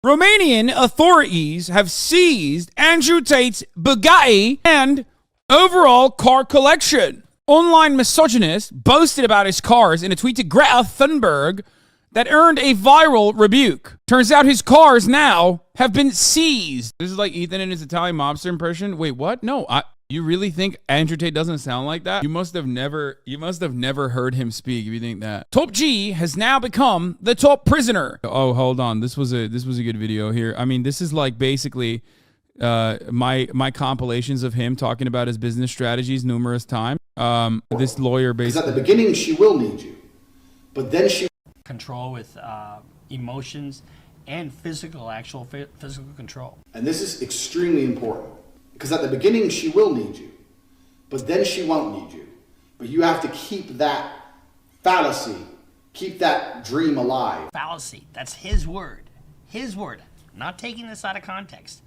Romanian authorities have seized Andrew Tate's Bugatti and overall car collection. Online misogynist boasted about his cars in a tweet to Greta Thunberg that earned a viral rebuke. Turns out his cars now have been seized. This is like Ethan in his Italian mobster impression. Wait, what? No, you really think Andrew Tate doesn't sound like that? You must have never heard him speak if you think that. Top G has now become the top prisoner. Oh, hold on. This was a good video here. I mean, this is like basically my compilations of him talking about his business strategies numerous times. This lawyer basically, because at the beginning she will need you, but then she control with emotions and physical control. And this is extremely important, because at the beginning she will need you, but then she won't need you. But you have to keep that fallacy, keep that dream alive. Fallacy, that's his word. His word. I'm not taking this out of context.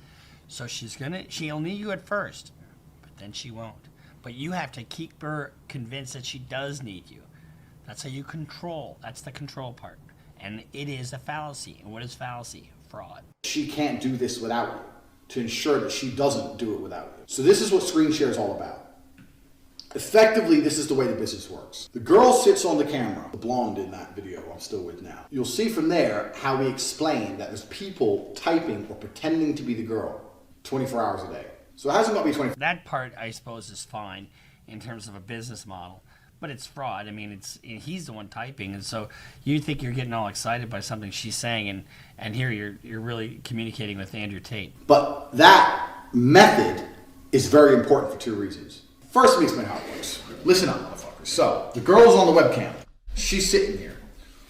So she'll need you at first, but then she won't. But you have to keep her convinced that she does need you. That's how you control. That's the control part. And it is a fallacy. And what is fallacy? Fraud. She can't do this without you, to ensure that she doesn't do it without you. So this is what screen share is all about. Effectively, this is the way the business works. The girl sits on the camera, the blonde in that video I'm still with now. You'll see from there how we explain that there's people typing or pretending to be the girl 24 hours a day. So it hasn't got to be 24. That part, I suppose, is fine in terms of a business model. But it's fraud. I mean, he's the one typing, and so you think you're getting all excited by something she's saying, and here you're really communicating with Andrew Tate. But that method is very important for two reasons. First, let me explain how it works. Listen up, motherfuckers. So the girl's on the webcam. She's sitting here.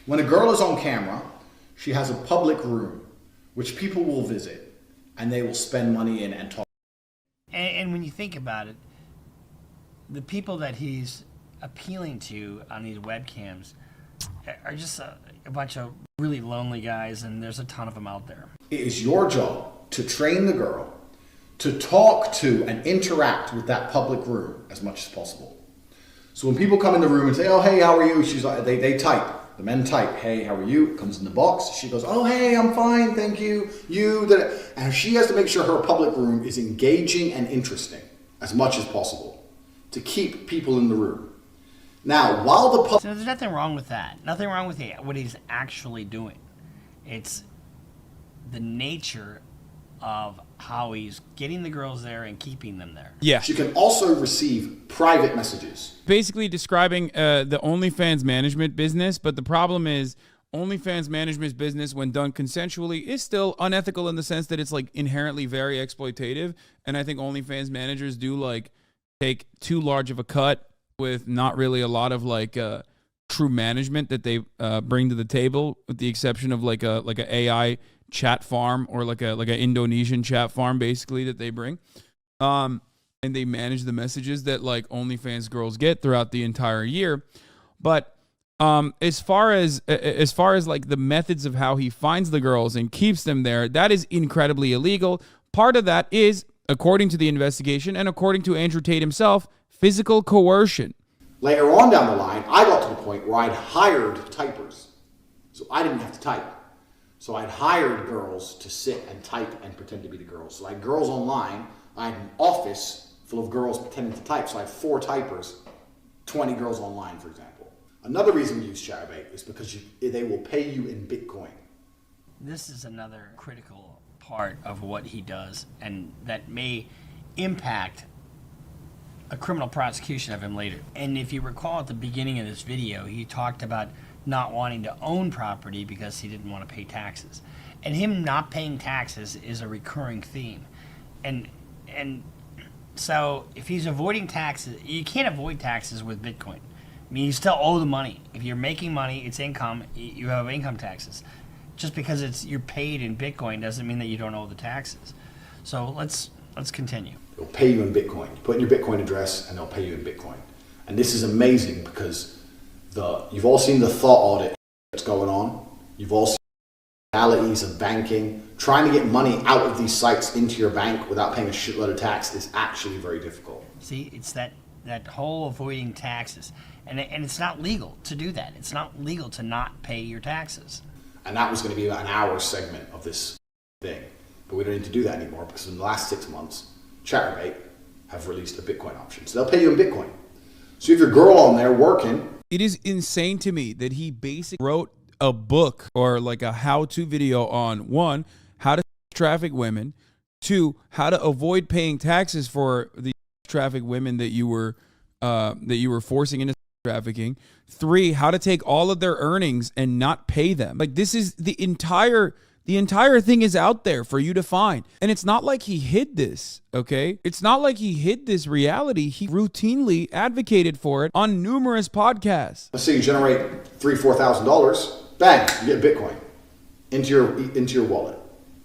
When a girl is on camera, she has a public room which people will visit, and they will spend money in and talk. And when you think about it, the people that he's appealing to on these webcams are just a bunch of really lonely guys, and there's a ton of them out there. It is your job to train the girl to talk to and interact with that public room as much as possible. So when people come in the room and say, oh, hey, how are you? She's like, they type. The men type, hey, how are you? It comes in the box. She goes, oh, hey, I'm fine, thank you. And she has to make sure her public room is engaging and interesting as much as possible to keep people in the room. Now, while the so there's nothing wrong with that. Nothing wrong with what he's actually doing. It's the nature of how he's getting the girls there and keeping them there. Yeah. She can also receive private messages. Basically describing the OnlyFans management business, but the problem is OnlyFans management business, when done consensually, is still unethical in the sense that it's like inherently very exploitative. And I think OnlyFans managers do like take too large of a cut with not really a lot of like true management that they bring to the table, with the exception of like a AI chat farm or like a Indonesian chat farm basically that they bring, and they manage the messages that like OnlyFans girls get throughout the entire year. But as far as like the methods of how he finds the girls and keeps them there, that is incredibly illegal. Part of that is, according to the investigation and according to Andrew Tate himself, physical coercion. Later on down the line, I got to the point where I'd hired typers. So I didn't have to type. So I'd hired girls to sit and type and pretend to be the girls. So I had girls online. I had an office full of girls pretending to type. So I had 4 typers, 20 girls online, for example. Another reason we use Chatterbait is because they will pay you in Bitcoin. This is another critical part of what he does, and that may impact a criminal prosecution of him later. And if you recall at the beginning of this video, he talked about not wanting to own property because he didn't want to pay taxes. And him not paying taxes is a recurring theme. And so if he's avoiding taxes, you can't avoid taxes with Bitcoin. I mean, you still owe the money. If you're making money, it's income, you have income taxes. Just because you're paid in Bitcoin doesn't mean that you don't owe the taxes. So let's continue. They'll pay you in Bitcoin. You put in your Bitcoin address and they'll pay you in Bitcoin. And this is amazing because you've all seen the thought audit that's going on. You've all seen the realities of banking. Trying to get money out of these sites into your bank without paying a shitload of tax is actually very difficult. See, it's that whole avoiding taxes. And it's not legal to do that. It's not legal to not pay your taxes. And that was going to be about an hour segment of this thing. But we don't need to do that anymore because in the last 6 months, Chatterbait have released a Bitcoin option. So they'll pay you in Bitcoin. So if your girl on there working. It is insane to me that he basically wrote a book or like a how-to video on, one, how to traffic women, two, how to avoid paying taxes for the traffic women that you were forcing into trafficking, three, how to take all of their earnings and not pay them. Like, this is the entire thing is out there for you to find. And it's not like he hid this, okay? It's not like he hid this reality. He routinely advocated for it on numerous podcasts. Let's say you generate $3,000, $4,000, bang, you get Bitcoin into your wallet.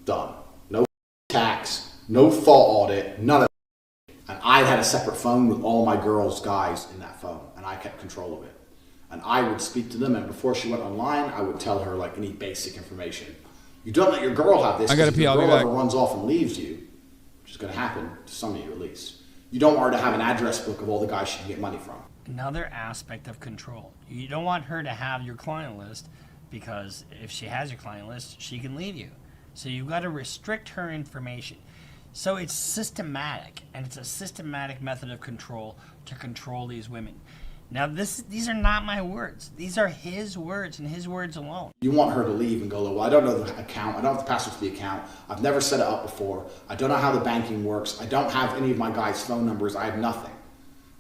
Done. No tax, no fault audit, none of it. And I had a separate phone with all my girls' guys in that phone, and I kept control of it. And I would speak to them, and before she went online, I would tell her like any basic information. You don't let your girl have this. I gotta pee. If I'll your be girl back. ever runs off and leaves you, which is going to happen to some of you at least, you don't want her to have an address book of all the guys she can get money from. Another aspect of control. You don't want her to have your client list because if she has your client list, she can leave you. So you've got to restrict her information. So it's systematic, and it's a systematic method of control to control these women. Now, these are not my words. These are his words and his words alone. You want her to leave and go, well, I don't know the account. I don't have the password to the account. I've never set it up before. I don't know how the banking works. I don't have any of my guys' phone numbers. I have nothing.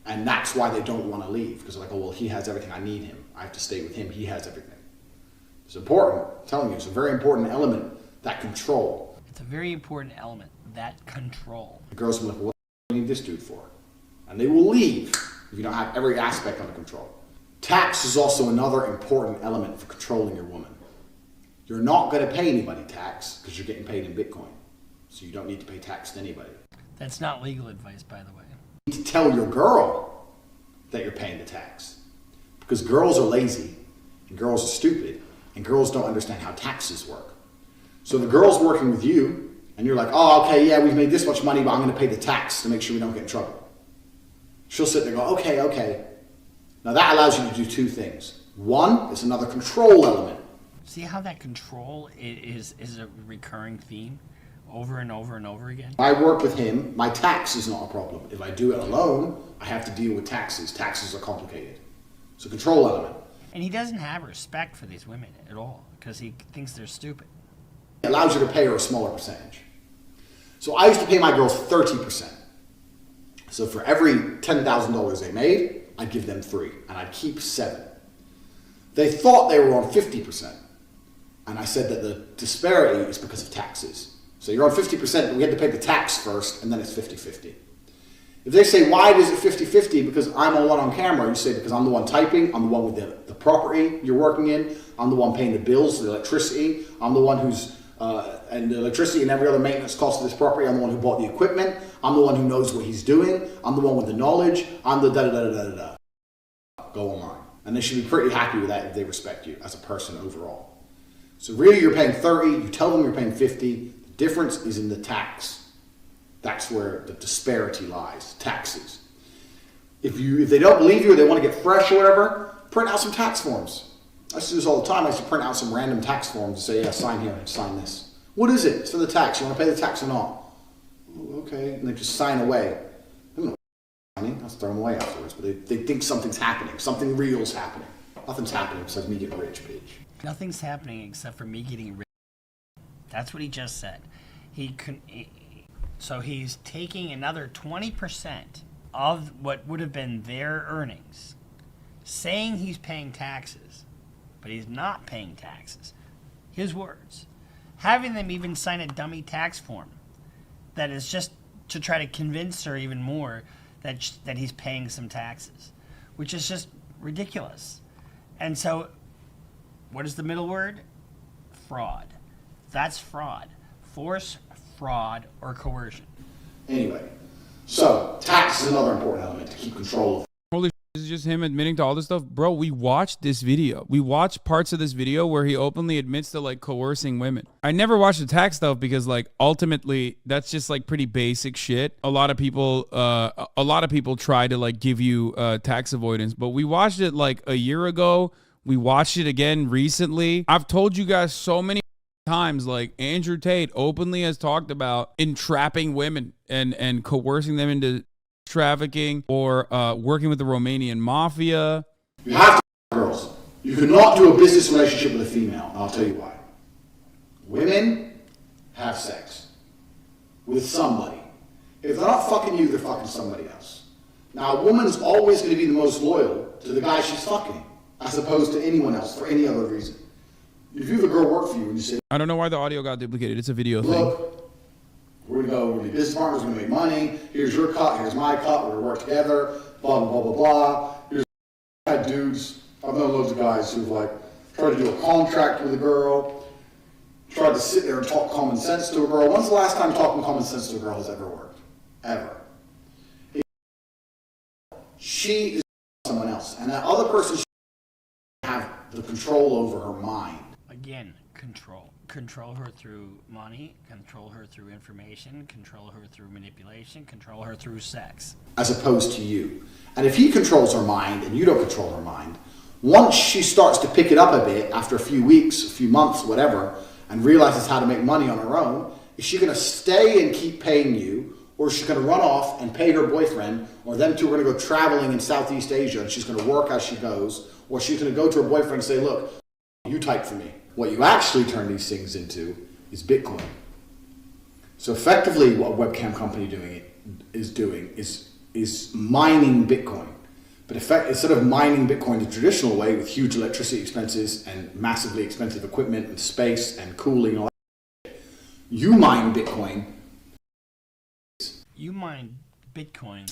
And that's why they don't want to leave, because they're like, oh, well, he has everything. I need him. I have to stay with him. He has everything. It's important. I'm telling you, it's a very important element, that control. It's a very important element, that control. The girls will be like, well, what do you need this dude for? And they will leave if you don't have every aspect under control. Tax is also another important element for controlling your woman. You're not going to pay anybody tax because you're getting paid in Bitcoin. So you don't need to pay tax to anybody. That's not legal advice, by the way. You need to tell your girl that you're paying the tax. Because girls are lazy, and girls are stupid, and girls don't understand how taxes work. So the girl's working with you, and you're like, oh, okay, yeah, we've made this much money, but I'm going to pay the tax to make sure we don't get in trouble. She'll sit there and go, okay. Now that allows you to do two things. One, it's another control element. See how that control is a recurring theme over and over and over again? If I work with him, my tax is not a problem. If I do it alone, I have to deal with taxes. Taxes are complicated. It's a control element. And he doesn't have respect for these women at all because he thinks they're stupid. It allows you to pay her a smaller percentage. So I used to pay my girls 30%. So for every $10,000 they made, I'd give them 3, and I'd keep 7. They thought they were on 50%. And I said that the disparity is because of taxes. So you're on 50%, but we had to pay the tax first, and then it's 50-50. If they say, why is it 50-50? Because I'm the one on camera. You say, because I'm the one typing, I'm the one with the property you're working in, I'm the one paying the bills, the electricity, I'm the one who's, and the electricity and every other maintenance cost of this property, I'm the one who bought the equipment, I'm the one who knows what he's doing, I'm the one with the knowledge, I'm the da-da-da-da-da-da. Go online. And they should be pretty happy with that if they respect you as a person overall. So really you're paying 30, you tell them you're paying 50, the difference is in the tax. That's where the disparity lies, taxes. If they don't believe you or they want to get fresh or whatever, print out some tax forms. I used to do this all the time. I used to print out some random tax forms and say, yeah, sign here and sign this. What is it? It's for the tax. You want to pay the tax or not? Oh, okay. And they just sign away. I don't know signing. I'll throw them away afterwards. But they think something's happening. Something real's happening. Nothing's happening besides me getting rich, bitch. Nothing's happening except for me getting rich. That's what he just said. So he's taking another 20% of what would have been their earnings, saying he's paying taxes, but he's not paying taxes. His words. Having them even sign a dummy tax form that is just to try to convince her even more that he's paying some taxes, which is just ridiculous. And so, what is the middle word? Fraud. That's fraud. Force, fraud, or coercion. Anyway, so tax is another important element to keep control of. Holy shit, this is just him admitting to all this stuff. Bro, we watched this video. We watched parts of this video where he openly admits to like coercing women. I never watched the tax stuff because like ultimately that's just like pretty basic shit. A lot of people try to like give you tax avoidance, but we watched it like a year ago. We watched it again recently. I've told you guys so many times, like Andrew Tate openly has talked about entrapping women and coercing them into trafficking or working with the Romanian mafia. You have to girls. You cannot do a business relationship with a female, and I'll tell you why. Women have sex with somebody. If they're not fucking you, they're fucking somebody else. Now, a woman's always going to be the most loyal to the guy she's fucking, as opposed to anyone else for any other reason. If you have a girl work for you and you say, I don't know why the audio got duplicated. It's a video thing. look, we're going to go, we're going to be business partners, we're going to make money, here's your cut, here's my cut, we're going to work together, blah, blah, blah, blah, blah. Here's dudes, I've known loads of guys who've like tried to do a contract with a girl, tried to sit there and talk common sense to a girl. When's the last time talking common sense to a girl has ever worked? Ever. She is someone else, and that other person should have the control over her mind. Again, control. Control her through money, control her through information, control her through manipulation, control her through sex. As opposed to you. And if he controls her mind and you don't control her mind, once she starts to pick it up a bit after a few weeks, a few months, whatever, and realizes how to make money on her own, is she going to stay and keep paying you, or is she going to run off and pay her boyfriend, or them two are going to go traveling in Southeast Asia and she's going to work as she goes, or she's going to go to her boyfriend and say, look, you type for me. What you actually turn these things into is Bitcoin. So effectively what a webcam company is mining Bitcoin. But instead of mining Bitcoin the traditional way with huge electricity expenses and massively expensive equipment and space and cooling and all that, you mine Bitcoin. You mine Bitcoin.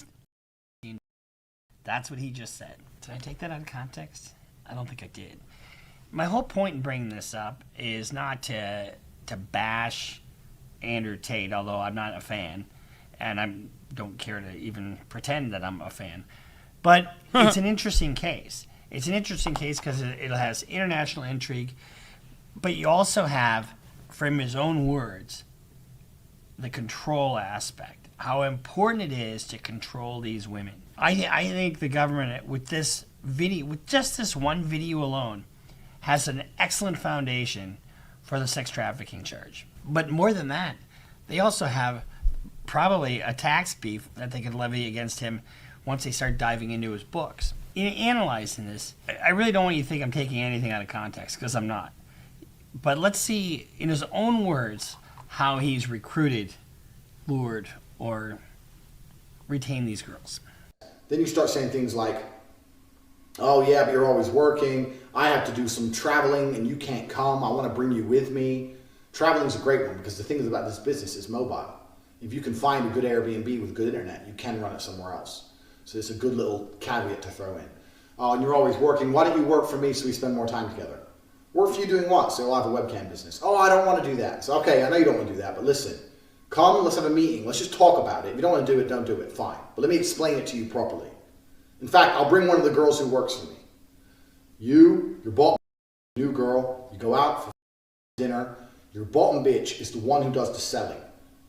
That's what he just said. Did I take that out of context? I don't think I did. My whole point in bringing this up is not to bash Andrew Tate, although I'm not a fan, and I don't care to even pretend that I'm a fan. But it's an interesting case. It's an interesting case because it has international intrigue, but you also have, from his own words, the control aspect. How important it is to control these women. I think the government, with this video, with just this one video alone, has an excellent foundation for the sex trafficking charge. But more than that, they also have probably a tax beef that they could levy against him once they start diving into his books. In analyzing this, I really don't want you to think I'm taking anything out of context, because I'm not. But let's see, in his own words, how he's recruited, lured, or retained these girls. Then you start saying things like, oh yeah, but you're always working. I have to do some traveling and you can't come. I want to bring you with me. Traveling is a great one because the thing about this business is mobile. If you can find a good Airbnb with good internet, you can run it somewhere else. So it's a good little caveat to throw in. Oh, and you're always working. Why don't you work for me so we spend more time together? Work for you doing what? So I'll have a webcam business. Oh, I don't want to do that. So okay, I know you don't want to do that, but listen. Come, let's have a meeting. Let's just talk about it. If you don't want to do it, don't do it. Fine. But let me explain it to you properly. In fact, I'll bring one of the girls who works for me. You're bottom new girl. You go out for dinner. Your bottom bitch is the one who does the selling.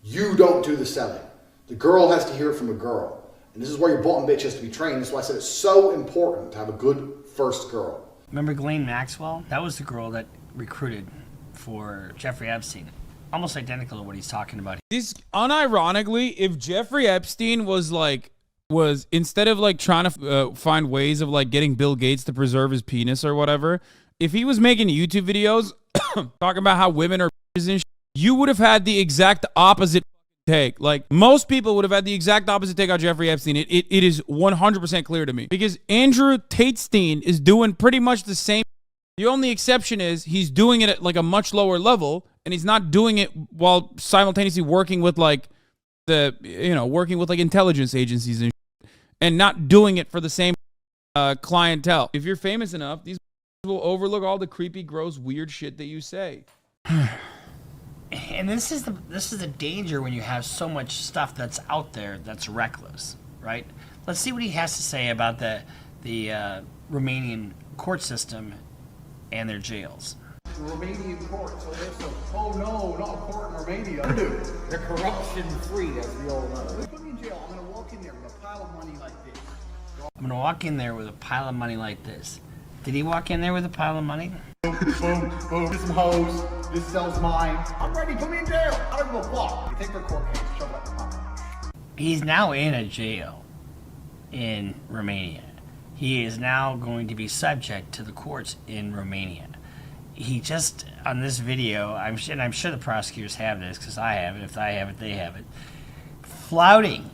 You don't do the selling. The girl has to hear it from a girl. And this is where your bottom bitch has to be trained. That's why I said it's so important to have a good first girl. Remember Ghislaine Maxwell? That was the girl that recruited for Jeffrey Epstein. Almost identical to what he's talking about. This, unironically, if Jeffrey Epstein was instead of like trying to find ways of like getting Bill Gates to preserve his penis or whatever, if he was making YouTube videos talking about how women are bitches and shit, you would have had the exact opposite take. Like, most people would have had the exact opposite take on Jeffrey Epstein. It is 100% clear to me because Andrew Tate-Stein is doing pretty much the same. The only exception is he's doing it at like a much lower level, and he's not doing it while simultaneously working with like working with like intelligence agencies and not doing it for the same clientele. If you're famous enough, these will overlook all the creepy, gross, weird shit that you say. And this is the danger when you have so much stuff that's out there that's reckless, right? Let's see what he has to say about the Romanian court system and their jails. The Romanian court, so there's oh no, not a court in Romania. Dude, they're corruption-free, as we all know. They put me in jail. I'm gonna walk in there with a pile of money like this. I'm gonna walk in there with a pile of money like this. Did he walk in there with a pile of money? Get some hoes. This cell's mine. I'm ready. Put me in jail. I don't give a fuck. You take their court case, shove it up the front. He's now in a jail in Romania. He is now going to be subject to the courts in Romania. He just, on this video, I'm sure the prosecutors have this because I have it. If I have it, they have it. Flouting,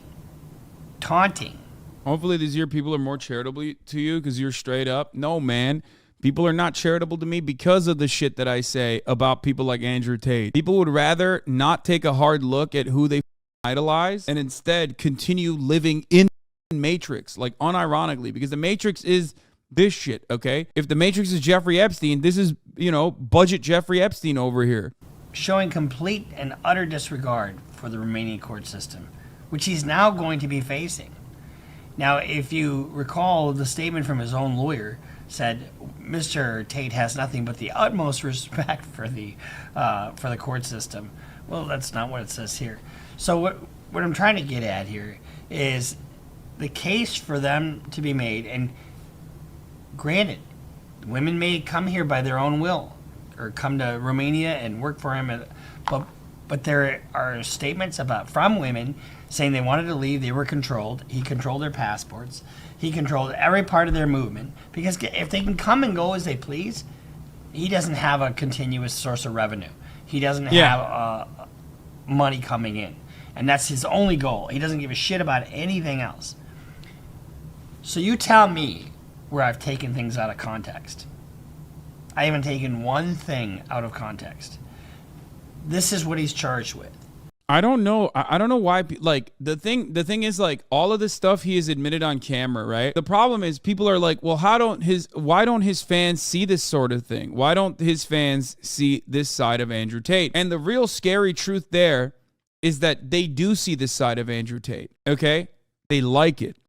taunting. Hopefully these year people are more charitable to you because you're straight up. No, man. People are not charitable to me because of the shit that I say about people like Andrew Tate. People would rather not take a hard look at who they idolize and instead continue living in Matrix, like unironically, because the Matrix is this shit, okay? If the Matrix is Jeffrey Epstein, this is, budget Jeffrey Epstein over here. Showing complete and utter disregard for the Romanian court system, which he's now going to be facing. Now, if you recall, the statement from his own lawyer said Mr. Tate has nothing but the utmost respect for the court system. Well, that's not what it says here. So what I'm trying to get at here is the case for them to be made, and granted, women may come here by their own will or come to Romania and work for him, but there are statements from women saying they wanted to leave, they were controlled, he controlled their passports, he controlled every part of their movement, because if they can come and go as they please, he doesn't have a continuous source of revenue. He doesn't have money coming in, and that's his only goal. He doesn't give a shit about anything else. So you tell me where I've taken things out of context. I haven't taken one thing out of context. This is what he's charged with. I don't know. I don't know why. Like the thing is, like, all of this stuff he has admitted on camera, right? The problem is people are like, well, why don't his fans see this sort of thing? Why don't his fans see this side of Andrew Tate? And the real scary truth there is that they do see this side of Andrew Tate. Okay, they like it.